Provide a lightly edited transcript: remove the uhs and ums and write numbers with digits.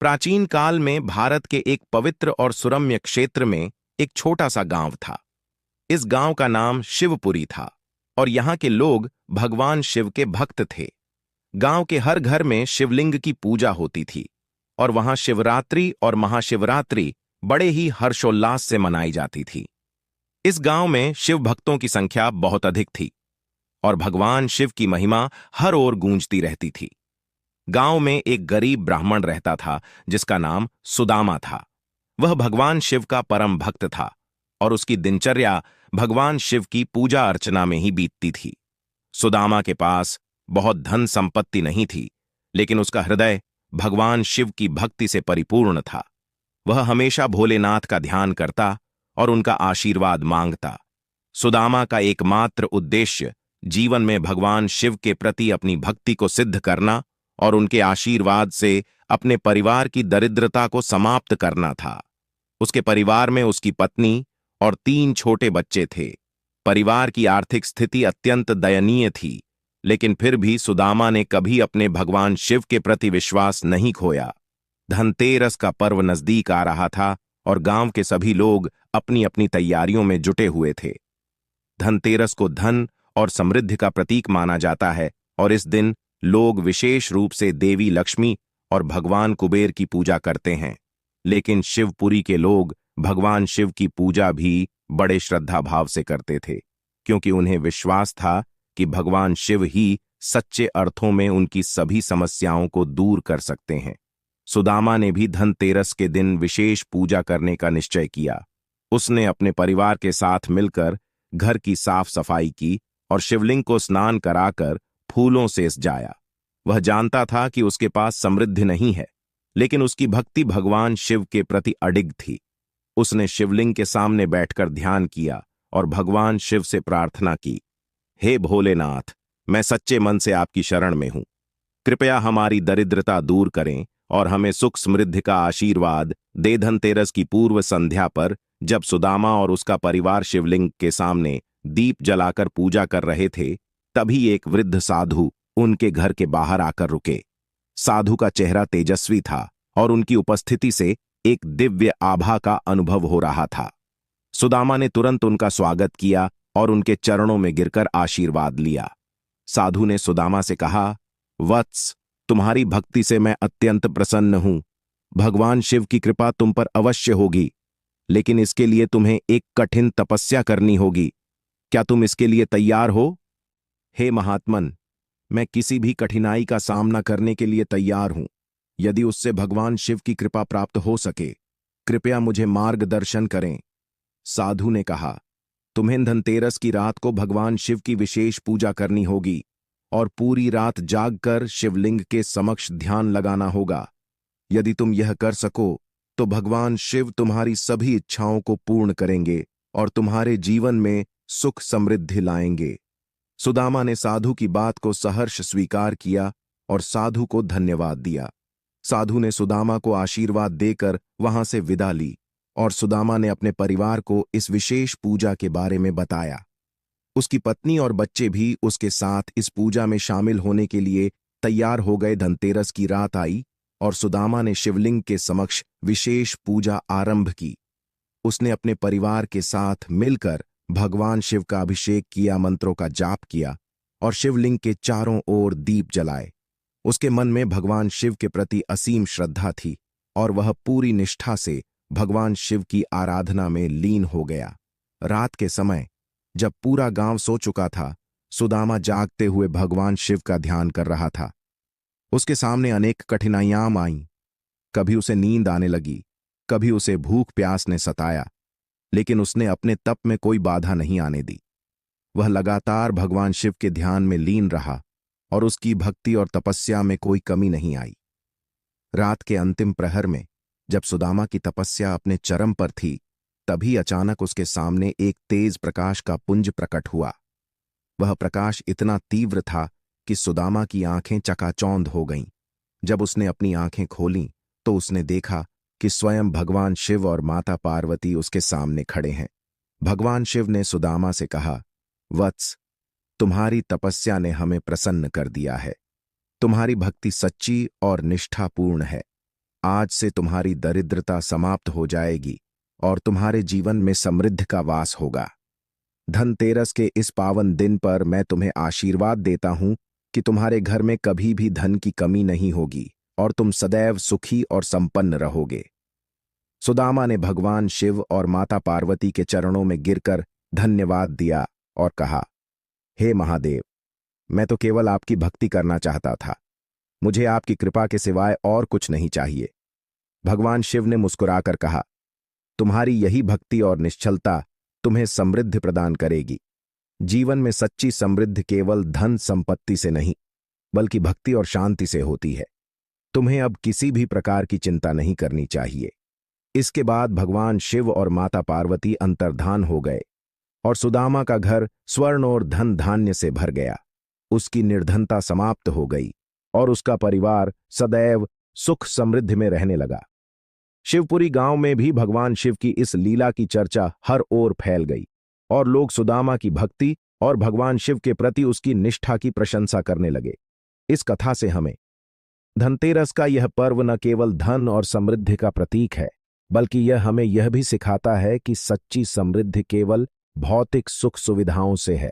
प्राचीन काल में भारत के एक पवित्र और सुरम्य क्षेत्र में एक छोटा सा गांव था। इस गांव का नाम शिवपुरी था और यहाँ के लोग भगवान शिव के भक्त थे। गांव के हर घर में शिवलिंग की पूजा होती थी और वहां शिवरात्रि और महाशिवरात्रि बड़े ही हर्षोल्लास से मनाई जाती थी। इस गांव में शिव भक्तों की संख्या बहुत अधिक थी और भगवान शिव की महिमा हर ओर गूंजती रहती थी। गांव में एक गरीब ब्राह्मण रहता था जिसका नाम सुदामा था। वह भगवान शिव का परम भक्त था और उसकी दिनचर्या भगवान शिव की पूजा अर्चना में ही बीतती थी। सुदामा के पास बहुत धन संपत्ति नहीं थी, लेकिन उसका हृदय भगवान शिव की भक्ति से परिपूर्ण था। वह हमेशा भोलेनाथ का ध्यान करता और उनका आशीर्वाद मांगता। सुदामा का एकमात्र उद्देश्य जीवन में भगवान शिव के प्रति अपनी भक्ति को सिद्ध करना और उनके आशीर्वाद से अपने परिवार की दरिद्रता को समाप्त करना था। उसके परिवार में उसकी पत्नी और 3 छोटे बच्चे थे। परिवार की आर्थिक स्थिति अत्यंत दयनीय थी, लेकिन फिर भी सुदामा ने कभी अपने भगवान शिव के प्रति विश्वास नहीं खोया। धनतेरस का पर्व नजदीक आ रहा था और गांव के सभी लोग अपनी अपनी तैयारियों में जुटे हुए थे। धनतेरस को धन और समृद्धि का प्रतीक माना जाता है और इस दिन लोग विशेष रूप से देवी लक्ष्मी और भगवान कुबेर की पूजा करते हैं। लेकिन शिवपुरी के लोग भगवान शिव की पूजा भी बड़े श्रद्धा भाव से करते थे, क्योंकि उन्हें विश्वास था कि भगवान शिव ही सच्चे अर्थों में उनकी सभी समस्याओं को दूर कर सकते हैं। सुदामा ने भी धनतेरस के दिन विशेष पूजा करने का निश्चय किया। उसने अपने परिवार के साथ मिलकर घर की साफ सफाई की और शिवलिंग को स्नान कराकर फूलों से सजाया। वह जानता था कि उसके पास समृद्धि नहीं है, लेकिन उसकी भक्ति भगवान शिव के प्रति अडिग थी। उसने शिवलिंग के सामने बैठकर ध्यान किया और भगवान शिव से प्रार्थना की, हे भोलेनाथ, मैं सच्चे मन से आपकी शरण में हूं। कृपया हमारी दरिद्रता दूर करें और हमें सुख समृद्धि का आशीर्वाद दे। धनतेरस की पूर्व संध्या पर जब सुदामा और उसका परिवार शिवलिंग के सामने दीप जलाकर पूजा कर रहे थे, तभी एक वृद्ध साधु उनके घर के बाहर आकर रुके। साधु का चेहरा तेजस्वी था और उनकी उपस्थिति से एक दिव्य आभा का अनुभव हो रहा था। सुदामा ने तुरंत उनका स्वागत किया और उनके चरणों में गिरकर आशीर्वाद लिया। साधु ने सुदामा से कहा, वत्स, तुम्हारी भक्ति से मैं अत्यंत प्रसन्न हूं। भगवान शिव की कृपा तुम पर अवश्य होगी, लेकिन इसके लिए तुम्हें एक कठिन तपस्या करनी होगी। क्या तुम इसके लिए तैयार हो? हे महात्मन, मैं किसी भी कठिनाई का सामना करने के लिए तैयार हूं, यदि उससे भगवान शिव की कृपा प्राप्त हो सके। कृपया मुझे मार्गदर्शन करें। साधु ने कहा, तुम्हें धनतेरस की रात को भगवान शिव की विशेष पूजा करनी होगी और पूरी रात जागकर शिवलिंग के समक्ष ध्यान लगाना होगा। यदि तुम यह कर सको तो भगवान शिव तुम्हारी सभी इच्छाओं को पूर्ण करेंगे और तुम्हारे जीवन में सुख समृद्धि लाएंगे। सुदामा ने साधु की बात को सहर्ष स्वीकार किया और साधु को धन्यवाद दिया। साधु ने सुदामा को आशीर्वाद देकर वहां से विदा ली और सुदामा ने अपने परिवार को इस विशेष पूजा के बारे में बताया। उसकी पत्नी और बच्चे भी उसके साथ इस पूजा में शामिल होने के लिए तैयार हो गए। धनतेरस की रात आई और सुदामा ने शिवलिंग के समक्ष विशेष पूजा आरंभ की। उसने अपने परिवार के साथ मिलकर भगवान शिव का अभिषेक किया, मंत्रों का जाप किया और शिवलिंग के चारों ओर दीप जलाए। उसके मन में भगवान शिव के प्रति असीम श्रद्धा थी और वह पूरी निष्ठा से भगवान शिव की आराधना में लीन हो गया। रात के समय जब पूरा गांव सो चुका था, सुदामा जागते हुए भगवान शिव का ध्यान कर रहा था। उसके सामने अनेक कठिनाइयां आईं। कभी उसे नींद आने लगी, कभी उसे भूख प्यास ने सताया, लेकिन उसने अपने तप में कोई बाधा नहीं आने दी। वह लगातार भगवान शिव के ध्यान में लीन रहा और उसकी भक्ति और तपस्या में कोई कमी नहीं आई। रात के अंतिम प्रहर में जब सुदामा की तपस्या अपने चरम पर थी, तभी अचानक उसके सामने एक तेज प्रकाश का पुंज प्रकट हुआ। वह प्रकाश इतना तीव्र था कि सुदामा की आंखें चकाचौंध हो गईं। जब उसने अपनी आंखें खोलीं तो उसने देखा कि स्वयं भगवान शिव और माता पार्वती उसके सामने खड़े हैं। भगवान शिव ने सुदामा से कहा, वत्स, तुम्हारी तपस्या ने हमें प्रसन्न कर दिया है। तुम्हारी भक्ति सच्ची और निष्ठापूर्ण है। आज से तुम्हारी दरिद्रता समाप्त हो जाएगी और तुम्हारे जीवन में समृद्धि का वास होगा। धनतेरस के इस पावन दिन पर मैं तुम्हें आशीर्वाद देता हूं कि तुम्हारे घर में कभी भी धन की कमी नहीं होगी और तुम सदैव सुखी और संपन्न रहोगे। सुदामा ने भगवान शिव और माता पार्वती के चरणों में गिरकर धन्यवाद दिया और कहा, हे महादेव, मैं तो केवल आपकी भक्ति करना चाहता था। मुझे आपकी कृपा के सिवाय और कुछ नहीं चाहिए। भगवान शिव ने मुस्कुराकर कहा, तुम्हारी यही भक्ति और निश्चलता तुम्हें समृद्धि प्रदान करेगी। जीवन में सच्ची समृद्धि केवल धन संपत्ति से नहीं, बल्कि भक्ति और शांति से होती है। तुम्हें अब किसी भी प्रकार की चिंता नहीं करनी चाहिए। इसके बाद भगवान शिव और माता पार्वती अंतर्धान हो गए और सुदामा का घर स्वर्ण और धन धान्य से भर गया। उसकी निर्धनता समाप्त हो गई और उसका परिवार सदैव सुख समृद्धि में रहने लगा। शिवपुरी गांव में भी भगवान शिव की इस लीला की चर्चा हर ओर फैल गई और लोग सुदामा की भक्ति और भगवान शिव के प्रति उसकी निष्ठा की प्रशंसा करने लगे। इस कथा से हमें धनतेरस का यह पर्व न केवल धन और समृद्धि का प्रतीक है, बल्कि यह हमें यह भी सिखाता है कि सच्ची समृद्धि केवल भौतिक सुख सुविधाओं से है,